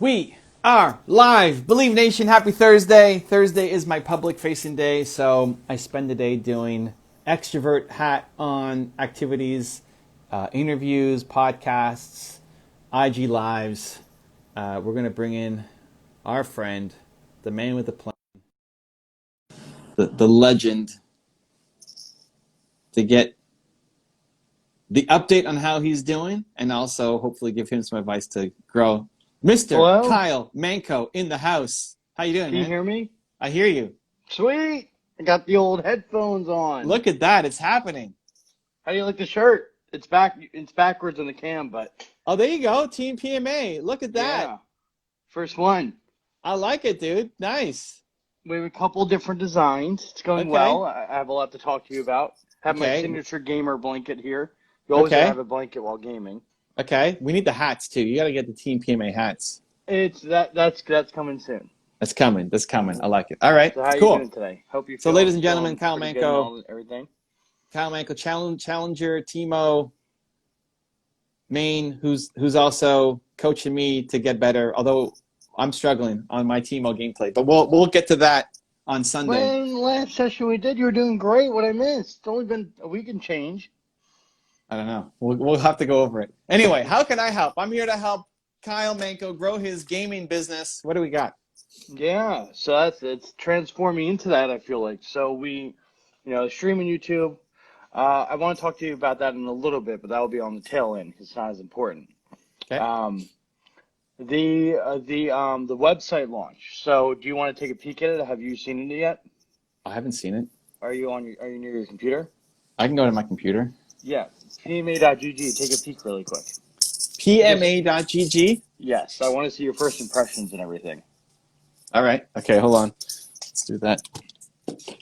We are live. Believe Nation, happy Thursday. Thursday is my public facing day, so I spend the day doing extrovert hat on activities, interviews, podcasts, IG lives. We're going to bring in our friend, the man with the plan, the legend, to get the update on how he's doing and also hopefully give him some advice to grow. Mr. Hello? Kyle Manco in the house. How you doing, Can you man? hear me? I hear you. Sweet. I got the old headphones on. Look at that. It's happening. How do you like the shirt? It's backwards in the cam, but Oh, there you go. Team PMA. Look at that. yeah. First one. I like it, dude. Nice. We have a couple different designs. It's going Okay. well. I have a lot to talk to you about. Have my Okay. signature gamer blanket here. You always Okay. have a blanket while gaming. Okay. We need the hats, too. You got to get the Team PMA hats. That's coming soon. That's coming. That's coming. I like it. All right. So how are cool. you doing today? Hope you So, feel ladies and gentlemen, Kyle pretty good and Manco. all- everything. Kyle Manco, challenger, teemo, maine, who's also coaching me to get better. Although I'm struggling on my teemo gameplay, but we'll get to that on Sunday. When last session we did, you were doing great. What I missed? It's only been a week and change. I don't know. We'll have to go over it. Anyway, how can I help? I'm here to help Kyle Manco grow his gaming business. What do we got? Yeah, so it's transforming into that, I feel like. So we, streaming YouTube. I want to talk to you about that in a little bit, but that will be on the tail end because it's not as important. Okay. The website launch. So do you want to take a peek at it? Have you seen it yet? I haven't seen it. Are you near your computer? I can go to my computer. Yeah, pma.gg. Take a peek really quick. pma.gg. Yes, I want to see your first impressions and everything. All right. Okay, hold on. Let's do that.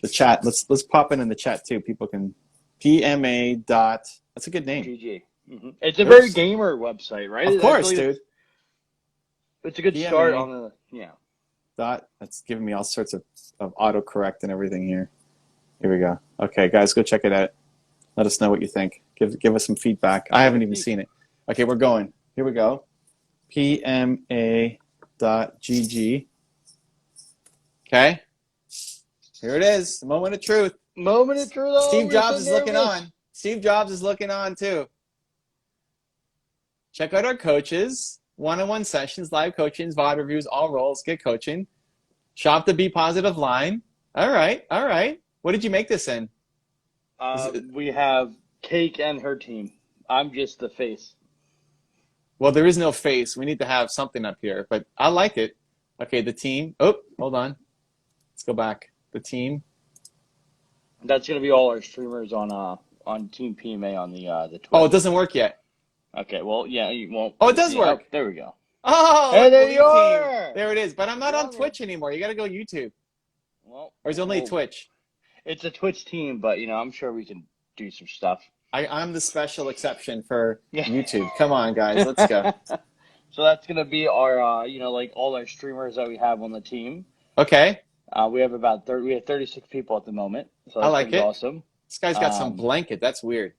The chat. Let's pop it in the chat too. People can pma. That's a good name. GG. It's a very gamer website, right? Of course, dude. It's a good PMA. start on the That's giving me all sorts of autocorrect and everything here. Here we go. Okay, guys, go check it out. Let us know what you think. Give us some feedback. I haven't even seen it. Okay, we're going. Here we go. pma.gg. Okay. Here it is. The moment of truth. Moment of truth. Oh, Steve Jobs is so looking nervous. on. Steve Jobs is looking on too. Check out our coaches. One-on-one sessions, live coachings, VOD reviews, all roles, get coaching. Shop the Be Positive line. All right. What did you make this in? We have Cake and her team. I'm just the face. Well, there is no face. We need to have something up here, but I like it. Okay, the team. Oh, hold on. Let's go back. The team. That's gonna be all our streamers on Team PMA on the Twitch. Oh, it doesn't work yet. Okay, well, yeah, you won't. Oh, it does work. Oh, there we go. Oh, Hey, there Blue you Team. are. There it is. But I'm not on Love it. Twitch anymore. You got to go YouTube. Well, Or is it only Twitch? It's a Twitch team, but I'm sure we can do some stuff. I'm the special exception for Yeah. YouTube. Come on, guys. Let's go. So that's gonna be our, like all our streamers that we have on the team. Okay. We have about 36 people at the moment. So I that's like pretty it. awesome. This guy's got some blanket. That's weird.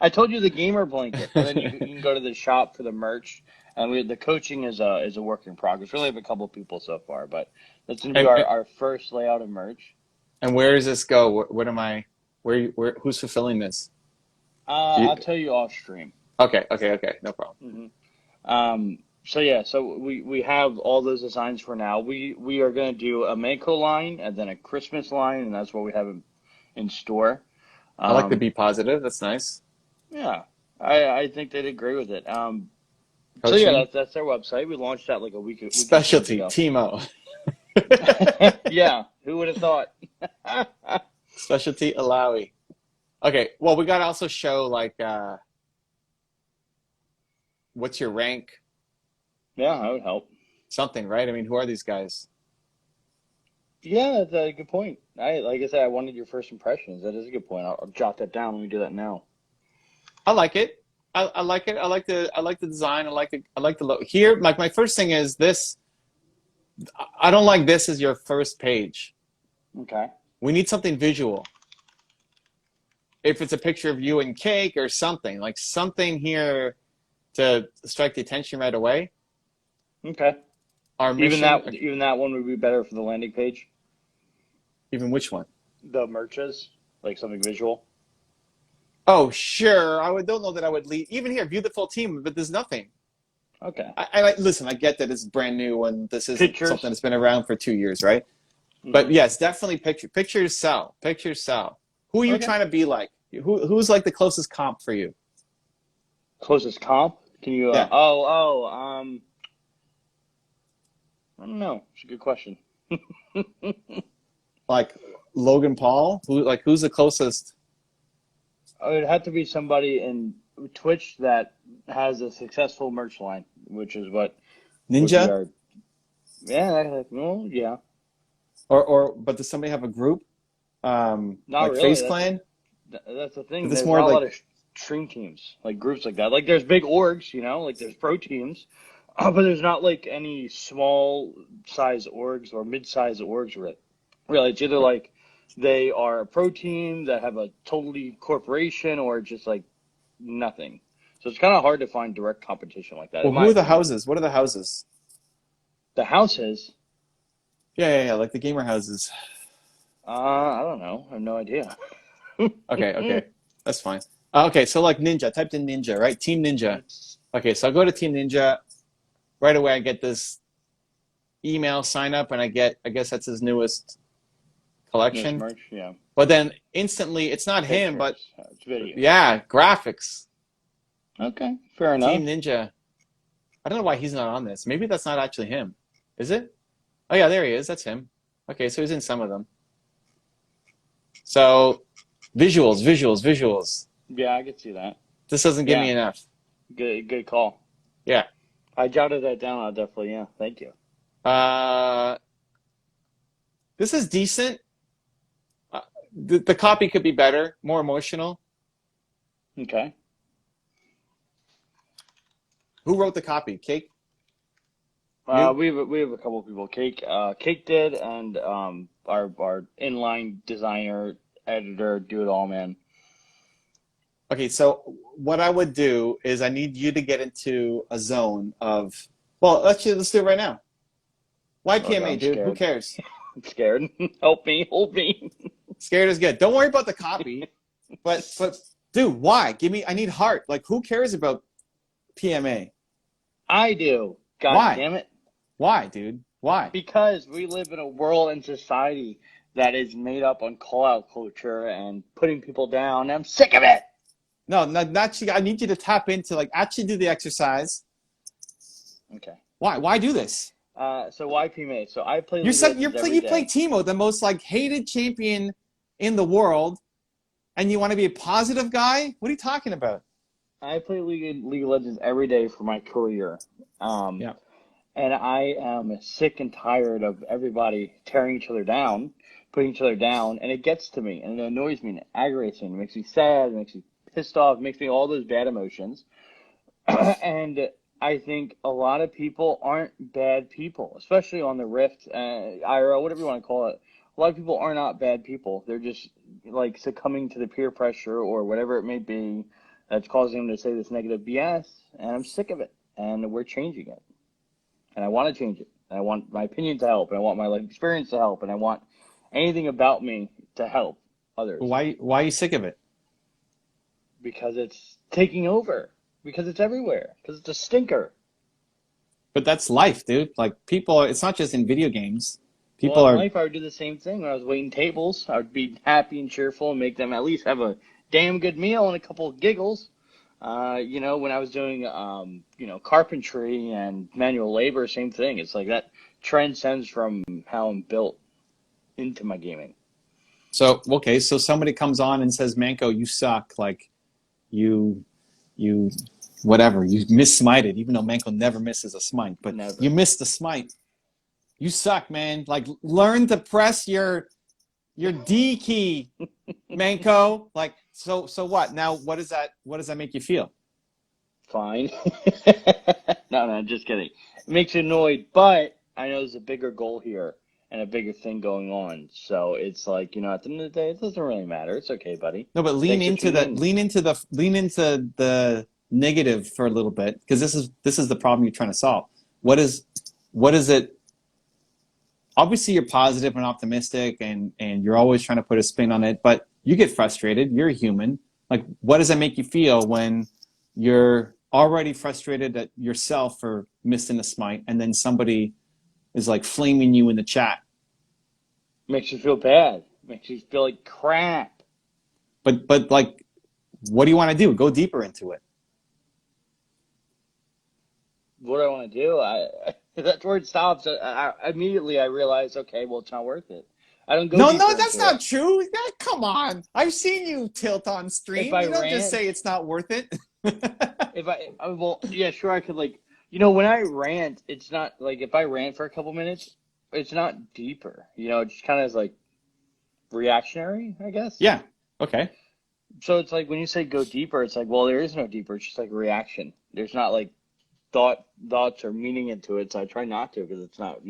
I told you the gamer blanket, and then you can go to the shop for the merch. And the coaching is a work in progress. We only have a couple people so far, but that's gonna be our first layout of merch. And where does this go? What am I? Who's fulfilling this? I'll tell you off stream. Okay. No problem. So we have all those designs for now. We are gonna do a mako line and then a Christmas line, and that's what we have in store. I like the Be Positive. That's nice. Yeah, I think they'd agree with it. So Coaching. yeah, that's our website. We launched that like a week Specialty ago. teemo. Yeah, who would have thought? Specialty Alawi. Okay, well, we got to also show, like, what's your rank? Yeah, that would help. Something, right? I mean, who are these guys? Yeah, that's a good point. Like I said, I wanted your first impressions. That is a good point. I'll jot that down when we do that now. I like it. I like it. I like the design. I like the look. Here, like, my first thing is this. I don't like this as your first page. Okay. We need something visual. If it's a picture of you and cake or something, like something here to strike the attention right away. Okay. Our Even mission, that one would be better for the landing page. even which one? The merches, like something visual. Oh, sure. Don't know that I would lead. Even here, view the full team, but there's nothing. Okay. Listen, I get that it's brand new and this isn't something Pictures. that's been around for 2 years, right? But yes, definitely pictures sell. Pictures sell. Who are you Okay. trying to be like? Who's like the closest comp for you? Closest comp? Can you? Yeah. I don't know. It's a good question. Like Logan Paul? Who's the closest? It would have to be somebody in Twitch that has a successful merch line, which is what would be Ninja? our. Yeah. Well, yeah. But does somebody have a group? Not Like really. Face Clan? That's the Is thing. this There's more not a like lot of stream teams, like groups like that. Like there's big orgs, like there's pro teams, but there's not like any small size orgs or mid size orgs. Really, it's either like they are a pro team that have a totally corporation or just like nothing. So it's kind of hard to find direct competition like that, well, in who my are the opinion. houses? What are the houses? The houses, Yeah, like the gamer houses. I don't know. I have no idea. Okay. That's fine. Okay, so like Ninja, I typed in Ninja, right? Team Ninja. Okay, so I go to Team Ninja. Right away, I get this email sign up, and I guess that's his newest This collection. merch, yeah. But then instantly, it's not him, but Pictures. It's video. yeah, graphics. Okay, fair enough. Team Ninja. I don't know why he's not on this. Maybe that's not actually him. Is it? Oh yeah, there he is. That's him. Okay, so he's in some of them. So visuals. Yeah, I could see that. This doesn't give me Yeah, enough. good call. Yeah. I jotted that down. I'll definitely, yeah. Thank you. Uh, this is decent. The copy could be better, more emotional. Okay. Who wrote the copy? Cake? You? We have a couple of people. Cake did, and our inline designer, editor, do it all, man. Okay, so what I would do is I need you to get into a zone of, well, let's do it right now. Why Okay, PMA, I'm dude? Who scared. cares? I'm scared. Help me, hold me. Scared is good. Don't worry about the copy. But dude, why? I need heart. Like, who cares about PMA? I do. God Why? damn it. Why, dude? Why? Because we live in a world and society that is made up on call-out culture and putting people down. I'm sick of it. No, not you. I need you to tap into, like, actually do the exercise. Okay. Why? Why do this? So why PMA? So I play You League of you Legends play every you day. play Teemo, the most like hated champion in the world, and you want to be a positive guy? What are you talking about? I play League of Legends every day for my career. Yeah. And I am sick and tired of everybody tearing each other down, putting each other down, and it gets to me, and it annoys me, and it aggravates me, and it makes me sad, it makes me pissed off, it makes me all those bad emotions. And I think a lot of people aren't bad people, especially on the Rift, IRL, whatever you want to call it. A lot of people are not bad people. They're just like succumbing to the peer pressure or whatever it may be that's causing them to say this negative BS, and I'm sick of it, and we're changing it. And I want to change it. And I want my opinion to help, and I want my life experience to help, and I want anything about me to help others. Why are you sick of it? Because it's taking over. Because it's everywhere. Because it's a stinker. But that's life, dude. Like people, it's not just in video games. People Well, in are. life, I would do the same thing. When I was waiting tables, I would be happy and cheerful and make them at least have a damn good meal and a couple of giggles. When I was doing, carpentry and manual labor, same thing. It's like that transcends from how I'm built into my gaming. So okay, so somebody comes on and says, "Manco, you suck." Like, you, whatever. You miss-smited, even though Manco never misses a smite, but Never. you missed the smite. You suck, man. Like, learn to press your D key, Manco. Like, so what? Now, what does that make you feel? Fine. No, just kidding. It makes you annoyed, but I know there's a bigger goal here and a bigger thing going on. So it's like, at the end of the day, it doesn't really matter. It's okay, buddy. No, but lean Thanks for into tuning in. the negative for a little bit, because this is the problem you're trying to solve. What is it? Obviously, you're positive and optimistic, and you're always trying to put a spin on it, but you get frustrated. You're a human. Like, what does that make you feel when you're already frustrated at yourself for missing a smite, and then somebody is like flaming you in the chat? Makes you feel bad. Makes you feel like crap. But like, what do you want to do? Go deeper into it. What do I want to do? That's where it stops. Immediately I realize, okay, well, it's not worth it. I don't go No, deeper that's into it. not true. Yeah, come on. I've seen you tilt on If stream. I You don't just rant, say it's not worth it. well, yeah, sure, I could when I rant, it's not like if I rant for a couple minutes, it's not deeper. It just kind of is like reactionary, I guess. Yeah. Okay. So it's like when you say go deeper, it's like, well, there is no deeper. It's just like a reaction. There's not like thoughts or meaning into it. So I try not to because it's not.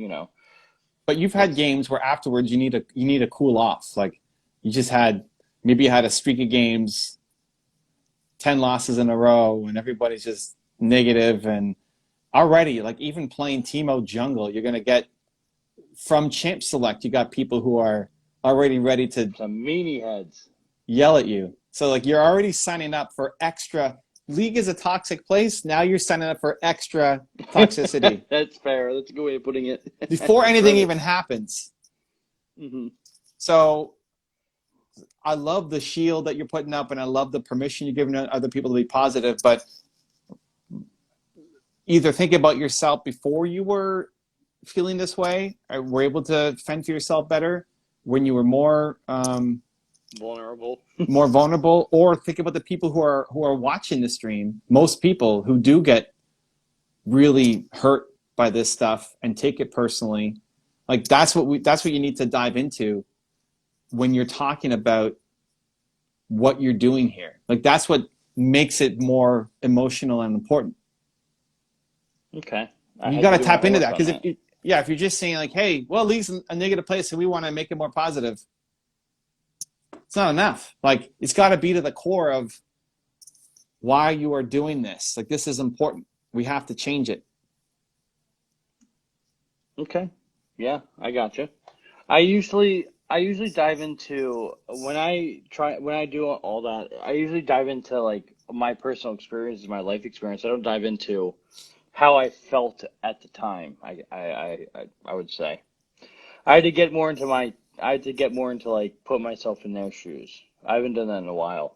But you've had games where afterwards you need to cool off. Like, maybe you had a streak of games, 10 losses in a row, and everybody's just negative. And already, like, even playing teemo jungle, you're gonna get from champ select. You got people who are already ready to some meanie heads yell at you. So like, you're already signing up for extra. League is a toxic place. Now you're signing up for extra toxicity. That's fair. That's a good way of putting it. Before anything even happens. Mm-hmm. So I love the shield that you're putting up, and I love the permission you're giving other people to be positive, but either think about yourself before you were feeling this way, or were able to fend for yourself better when you were more vulnerable, or think about the people who are watching the stream. Most people who do get really hurt by this stuff and take it personally, like that's what you need to dive into when you're talking about what you're doing here. Like, that's what makes it more emotional and important. Okay. You got to tap into that, because if you're just saying like, hey, well, League's a negative place and we want to make it more positive, it's not enough. Like, it's got to be to the core of why you are doing this. Like, this is important. We have to change it. Okay. Yeah, I gotcha. I usually dive into when I do all that. I usually dive into like my personal experiences, my life experience. I don't dive into how I felt at the time. I would say I had to get more into like put myself in their shoes. I haven't done that in a while.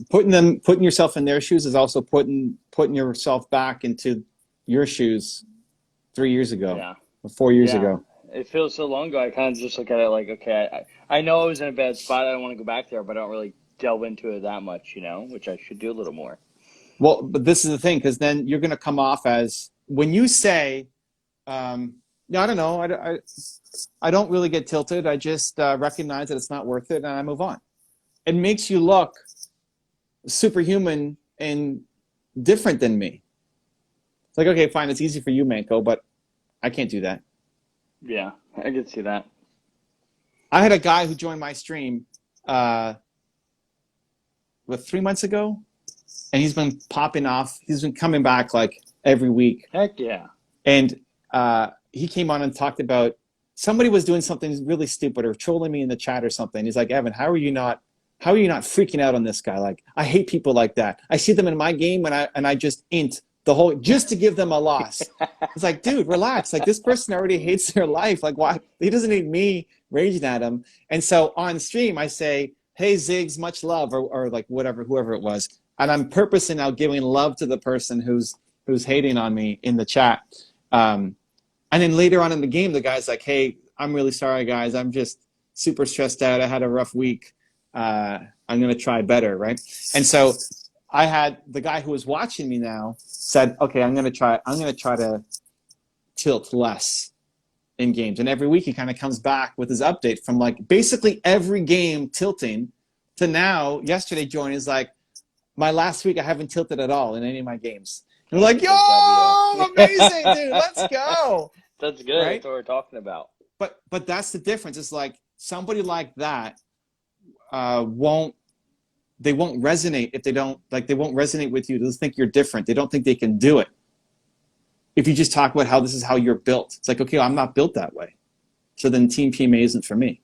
Putting yourself in their shoes is also putting yourself back into your shoes 3 years ago. Yeah. Or 4 years ago. It feels so long ago. I kind of just look at it like, okay, I know I was in a bad spot. I don't want to go back there, but I don't really delve into it that much, which I should do a little more. Well, but this is the thing, because then you're going to come off as, when you say, I don't know, I don't really get tilted. I just recognize that it's not worth it, and I move on. It makes you look superhuman and different than me. It's like, okay, fine, it's easy for you, Manco, but I can't do that. Yeah, I can see that. I had a guy who joined my stream 3 months ago, and he's been popping off. He's been coming back like every week. Heck yeah. And he came on and talked about somebody was doing something really stupid or trolling me in the chat or something. He's like, Evan, how are you not freaking out on this guy? Like, I hate people like that. I see them in my game and I just int the whole, just to give them a loss. It's like, dude, relax. Like, this person already hates their life. Like, why? He doesn't need me raging at him. And so on stream, I say, hey, Ziggs, much love, or like whoever it was. And I'm purposely now giving love to the person who's hating on me in the chat. And then later on in the game, the guy's like, hey, I'm really sorry, guys. I'm just super stressed out. I had a rough week. I'm going to try better, right? And so I had the guy who was watching me now said, okay, I'm going to try to tilt less in games. And every week he kind of comes back with his update from like basically every game tilting to now. Yesterday, joining is like, my last week I haven't tilted at all in any of my games. And I'm like, yo, amazing, dude, let's go. That's good. Right? That's what we're talking about. But that's the difference. It's like somebody like that won't they won't resonate if they don't, like, they won't resonate with you. They'll think you're different. They don't think they can do it. If you just talk about how this is how you're built, it's like, okay, I'm not built that way. So then Team PMA isn't for me.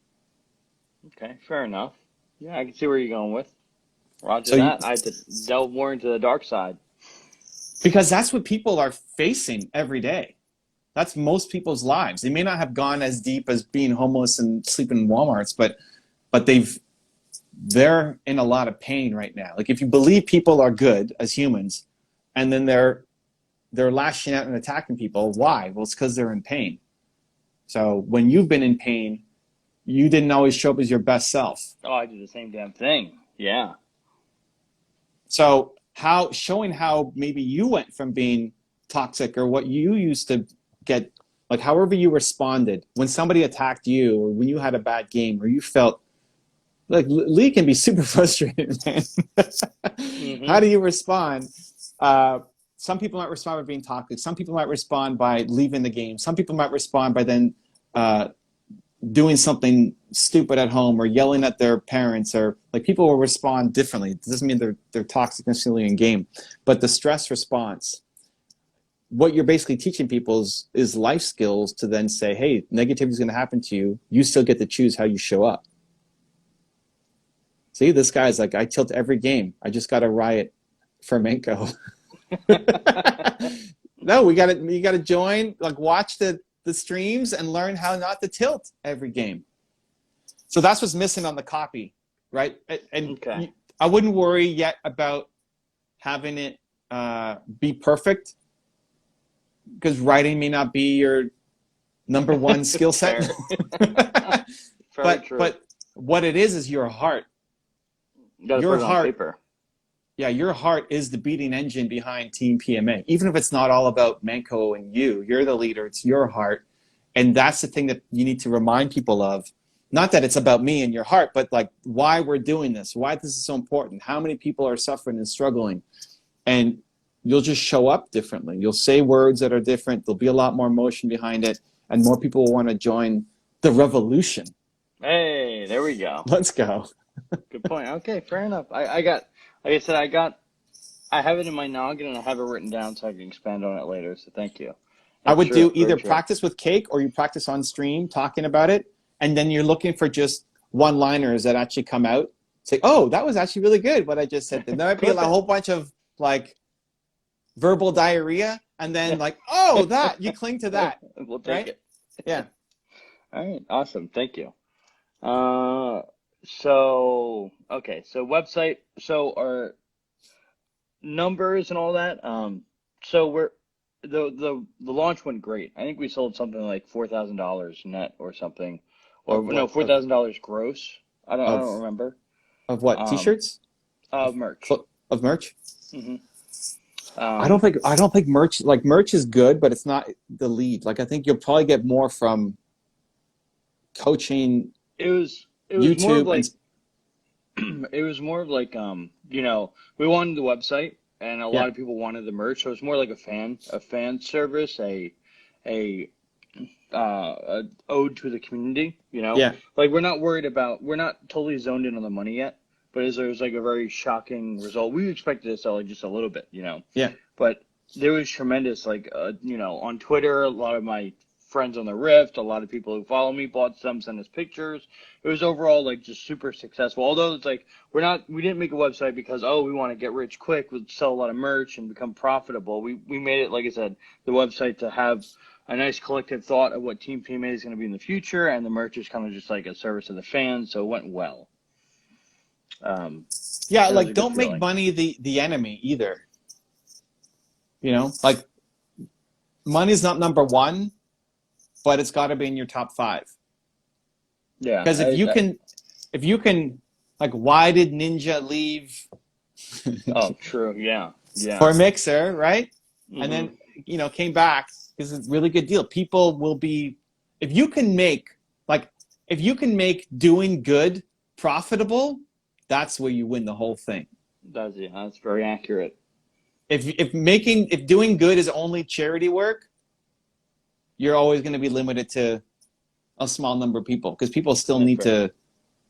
Okay, fair enough. Yeah, I can see where you're going with. Roger So that. I have to delve more into the dark side. because that's what people are facing every day. That's most people's lives. They may not have gone as deep as being homeless and sleeping in Walmarts, but they're in a lot of pain right now. Like, if you believe people are good as humans, and then they're lashing out and attacking people, why? Well, it's because they're in pain. So when you've been in pain, you didn't always show up as your best self. Oh, I do the same damn thing. Yeah. So showing how maybe you went from being toxic, or what you used to get, like however you responded when somebody attacked you, or when you had a bad game, or you felt like, Lee can be super frustrated, man. How do you respond? Some people might respond by being toxic. Some people might respond by leaving the game. Some people might respond by then doing something stupid at home, or yelling at their parents, or like, people will respond differently. It doesn't mean they're toxic necessarily in game, but the stress response, what you're basically teaching people is life skills to then say, hey, negativity is going to happen to you. You still get to choose how you show up. See, this guy's like, I tilt every game. I just got a riot for Manco. No, you got to join, like, watch the streams and learn how not to tilt every game. So that's what's missing on the copy, right? And Okay. I wouldn't worry yet about having it be perfect, because writing may not be your number one skill set. But what it is your heart. You gotta put it on paper. Yeah, your heart is the beating engine behind Team PMA. Even if it's not all about Manco and you're the leader, it's your heart. And that's the thing that you need to remind people of. Not that it's about me and your heart, but like, why we're doing this, why this is so important, how many people are suffering and struggling. And you'll just show up differently. You'll say words that are different. There'll be a lot more emotion behind it, and more people will want to join the revolution. Hey, there we go. Let's go. Good point. Okay, fair enough. I got, like I said, I have it in my noggin, and I have it written down so I can expand on it later. So thank you. I would do either practice with cake, or you practice on stream talking about it, and then you're looking for just one-liners that actually come out. Say, oh, that was actually really good, what I just said. There might be a whole bunch of like verbal diarrhea, and then like, oh, that, you cling to that. We'll take it. Yeah. All right. Awesome. Thank you. So website, so our numbers and all that. So the launch went great. I think we sold something like $4,000 net or something, or no, $4,000 gross. I don't remember. Of what? T-shirts? Of merch. Of merch? Mm-hmm. I don't think merch is good, but it's not the lead. Like, I think you'll probably get more from coaching. It was YouTube, more of like it was more of like we wanted the website, and a lot of people wanted the merch, so it's more like a fan service, a ode to the community. Like, we're not totally zoned in on the money yet, but there's like a very shocking result. We expected to sell like just a little bit, but there was tremendous, like on Twitter, a lot of my friends on the Rift, a lot of people who follow me bought some, sent us pictures. It was overall like just super successful. Although it's like we didn't make a website because we want to get rich quick, we'll sell a lot of merch and become profitable. We made it, like I said, the website to have a nice collective thought of what Team PMA is going to be in the future, and the merch is kind of just like a service to the fans, so it went well. Like, don't make money the enemy either. Like, money's not number one, but it's got to be in your top 5. Yeah. Because if you can, like, why did Ninja leave? Oh, true. Yeah. Yeah. For Mixer, right? Mm-hmm. And then, came back. It's a really good deal. People will be, if you can make doing good profitable, that's where you win the whole thing. That's very accurate. If doing good is only charity work, you're always going to be limited to a small number of people, because people still need to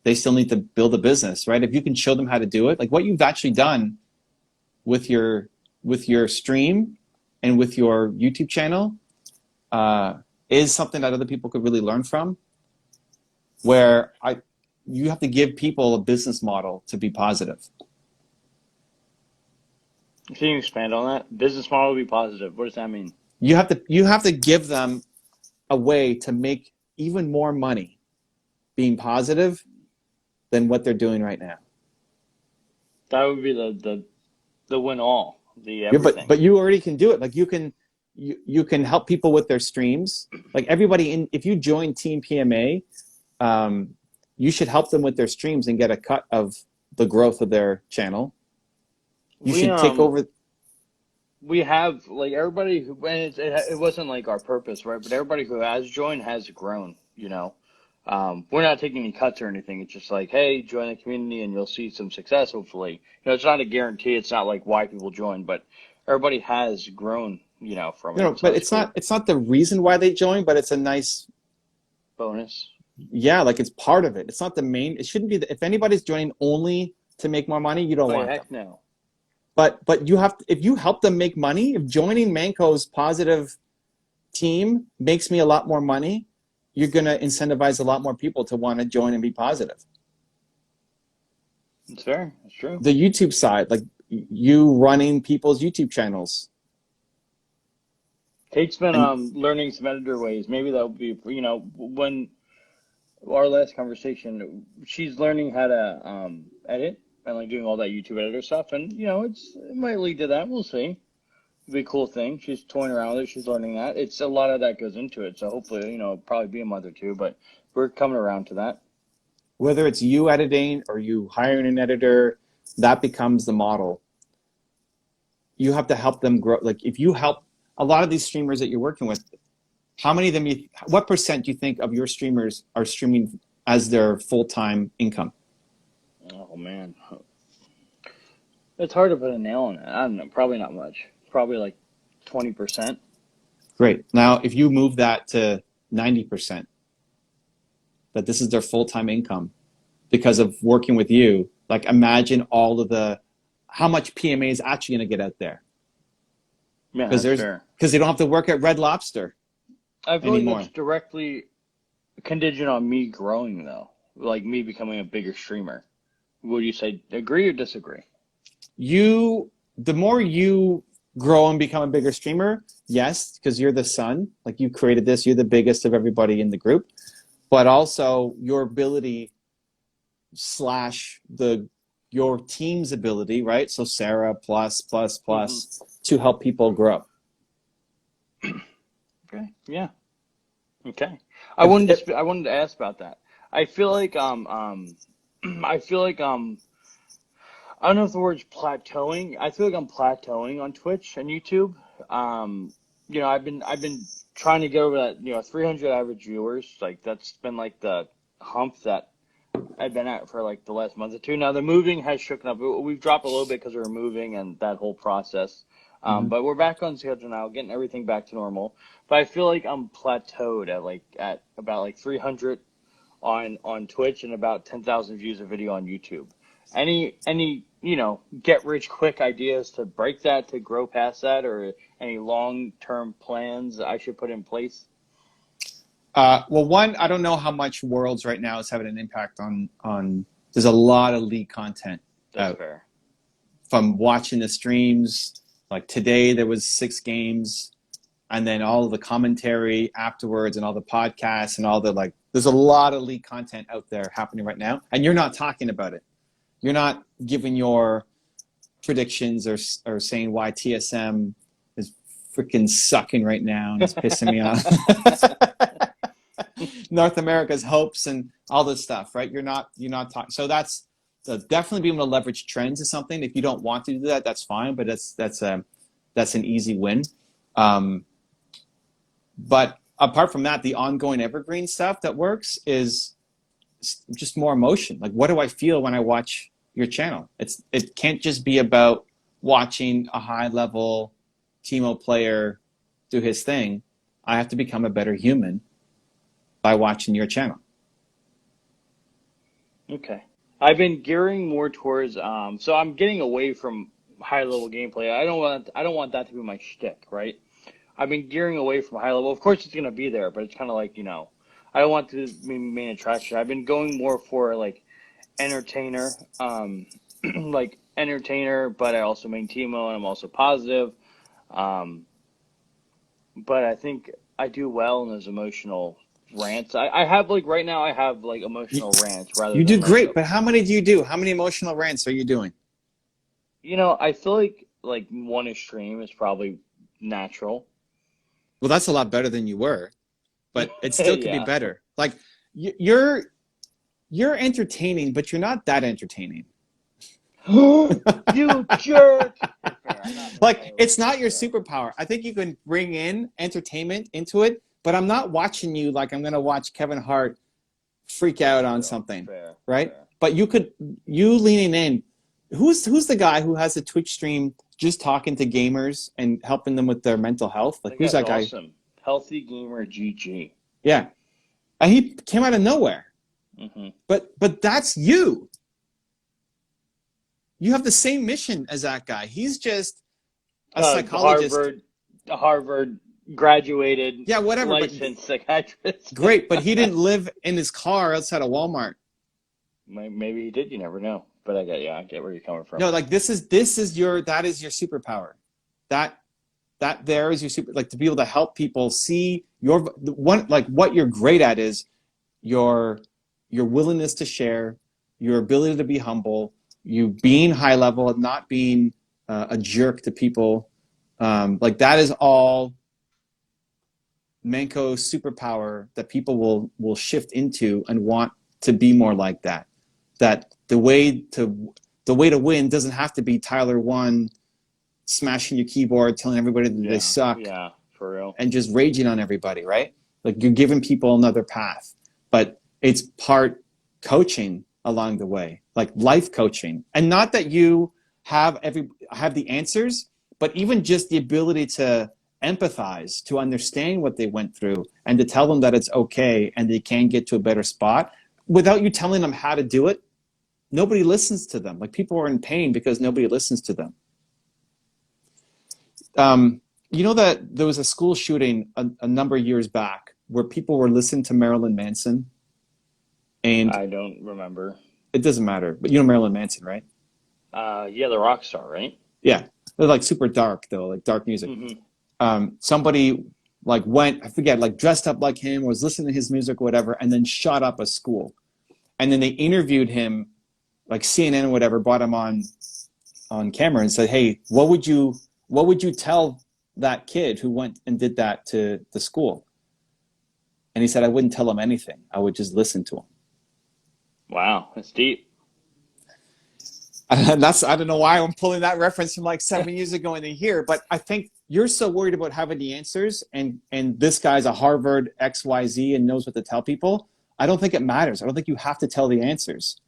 they still need to build a business, right? If you can show them how to do it, like what you've actually done with your stream and with your YouTube channel is something that other people could really learn from. Where you have to give people a business model to be positive. Can you expand on that? Business model to be positive. What does that mean? You have to give them a way to make even more money being positive than what they're doing right now. That would be the win all, the Yeah, everything. but you already can do it. Like you can help people with their streams. Like everybody if you join Team PMA, you should help them with their streams and get a cut of the growth of their channel. You should take over. We have like everybody who, and it wasn't like our purpose, right? But everybody who has joined has grown. You know, we're not taking any cuts or anything. It's just like, hey, join the community and you'll see some success. Hopefully, you know, it's not a guarantee. It's not like why people join, but everybody has grown. You know, from it. No, but it's cool. It's not the reason why they join, but it's a nice bonus. Yeah, like it's part of it. It's not the main. It shouldn't be. If anybody's joining only to make more money, you don't want heck them. No. But you have if you help them make money, if joining Manco's positive team makes me a lot more money, you're gonna incentivize a lot more people to want to join and be positive. It's fair. It's true. The YouTube side, like you running people's YouTube channels. Kate's been learning some editor ways. Maybe that'll be, you know, when our last conversation, she's learning how to edit and like doing all that YouTube editor stuff. And, you know, it might lead to that. We'll see. It'll be a cool thing. She's toying around with it. She's learning that. It's a lot of that goes into it. So hopefully, you know, it'll probably be a month or two, but we're coming around to that. Whether it's you editing or you hiring an editor, that becomes the model. You have to help them grow. Like if you help a lot of these streamers that you're working with, how many of them, what percent do you think of your streamers are streaming as their full-time income? Oh, man. It's hard to put a nail on it. I don't know. Probably not much. Probably like 20%. Great. Now, if you move that to 90%, that this is their full-time income because of working with you, like imagine all of how much PMA is actually going to get out there. Yeah, that's fair. Because they don't have to work at Red Lobster I feel anymore. like it's directly contingent on me growing, though. Like me becoming a bigger streamer. Would you say agree or disagree? The more you grow and become a bigger streamer, yes, because you're the sun. Like you created this, you're the biggest of everybody in the group. But also your ability / your team's ability, right? So Sarah plus to help people grow. Okay. Yeah. Okay. I wanted to ask about that. I feel like I don't know if the word's plateauing. I feel like I'm plateauing on Twitch and YouTube. You know, I've been trying to get over that, you know, 300 average viewers. Like that's been like the hump that I've been at for like the last month or two. Now the moving has shooken up. We've dropped a little bit because we were moving and that whole process. But we're back on schedule now, getting everything back to normal. But I feel like I'm plateaued at about like 300 on Twitch and about 10,000 views a video on YouTube. Any you know, get rich quick ideas to break that, to grow past that, or any long-term plans I should put in place? Well, one, I don't know how much Worlds right now is having an impact on there's a lot of league content. That's fair. From watching the streams, like today there was 6 games, and then all of the commentary afterwards and all the podcasts and all the there's a lot of league content out there happening right now, and you're not talking about it. You're not giving your predictions or saying why TSM is freaking sucking right now and it's pissing me off. North America's hopes and all this stuff, right? You're not talking. So that's definitely being able to leverage trends is something. If you don't want to do that, that's fine. But that's an easy win. But apart from that, the ongoing evergreen stuff that works is just more emotion. Like, what do I feel when I watch your channel? It can't just be about watching a high level teemo player do his thing. I have to become a better human by watching your channel. Okay. I've been gearing more towards so I'm getting away from high level gameplay. I don't want that to be my shtick, right? I've been gearing away from high level. Of course it's gonna be there, but it's kinda like, I don't want to be main attraction. I've been going more for like entertainer, like entertainer, but I also main teemo and I'm also positive. Um but I think I do well in those emotional rants. I have like right now I have like You, emotional rants rather you do than like great, but how many do you do? How many emotional rants are you doing? I feel like one extreme is probably natural. Well, that's a lot better than you were, but it still could be Yeah. better. Like you're entertaining, but you're not that entertaining. You jerk. Fair. I'm not Like entirely it's right. not your Fair. superpower. I think you can bring in entertainment into it, but I'm not watching you like I'm going to watch Kevin Hart freak out That's on true. something, Fair. right? Fair. But you leaning in. Who's the guy who has a Twitch stream just talking to gamers and helping them with their mental health? Like That who's guy's that guy? awesome. Healthy gamer GG. Yeah, and he came out of nowhere. Hmm. But that's you. You have the same mission as that guy. He's just a psychologist. Harvard graduated Yeah, whatever. But licensed psychiatrist. great. But he didn't live in his car outside of Walmart. Maybe he did. You never know. But I get where you're coming from. No, like that is your superpower. That there is your super, like to be able to help people see your one, like what you're great at is your willingness to share, your ability to be humble, you being high level and not being a jerk to people. Like that is all manco superpower that people will shift into and want to be more like that. That the way to win doesn't have to be Tyler 1 smashing your keyboard, telling everybody that they Yeah. suck, Yeah. For real. and just raging on everybody, right? Like you're giving people another path, but it's part coaching along the way, like life coaching, and not that you have the answers, but even just the ability to empathize, to understand what they went through, and to tell them that it's okay and they can get to a better spot without you telling them how to do it. Nobody listens to them. Like people are in pain because nobody listens to them. You know that there was a school shooting a number of years back where people were listening to Marilyn Manson, and I don't remember. it doesn't matter, but you know Marilyn Manson, right? Yeah, the rock star, right? Yeah, they're like super dark though, like dark music. Hmm. Somebody like went, I forget, like dressed up like him, was listening to his music or whatever, and then shot up a school. And then they interviewed him, like CNN or whatever, brought him on camera and said, "Hey, what would you tell that kid who went and did that to the school?" And he said, "I wouldn't tell him anything. I would just listen to him." Wow, that's deep. And I don't know why I'm pulling that reference from like 7 years ago into here, but I think you're so worried about having the answers, and this guy's a Harvard XYZ and knows what to tell people. I don't think it matters. I don't think you have to tell the answers.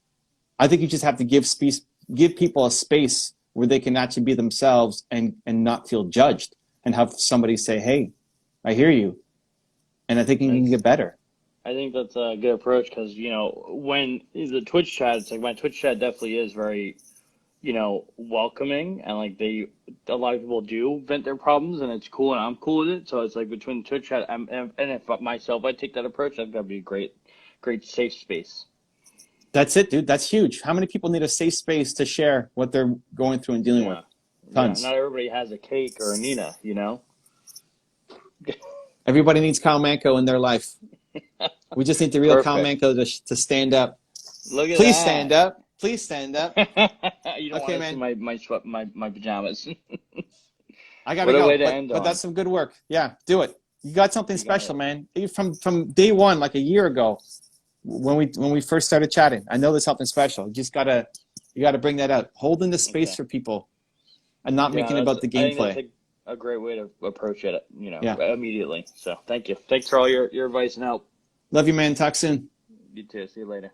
I think you just have to give people a space where they can actually be themselves and not feel judged, and have somebody say, "Hey, I hear you," and I think you can get better. I think that's a good approach because when the Twitch chat, it's like my Twitch chat definitely is very welcoming, and like a lot of people do vent their problems, and it's cool, and I'm cool with it. So it's like between Twitch chat and if myself, I take that approach, that's gotta be a great safe space. That's it, dude. That's huge. How many people need a safe space to share what they're going through and dealing with? Yeah, yeah. Tons. Not everybody has a cake or a Nina. Everybody needs Carmichael in their life. We just need the real Perfect. Carmichael to stand up. Look at Please stand that. up. Please stand up. You don't want Okay, to see man. my pajamas. I gotta What a go. way to But end but on. that's some good work. Yeah, do it. You got something You got special, it. man. From day one, like a year ago, when we first started chatting. I know there's something special. You gotta bring that out. Holding the space Okay. for people and not Yeah, making it about the I think that's gameplay. a great way to approach it, Yeah. immediately. So thank you. Thanks for all your advice and help. Love you, man. Talk soon. You too. See you later.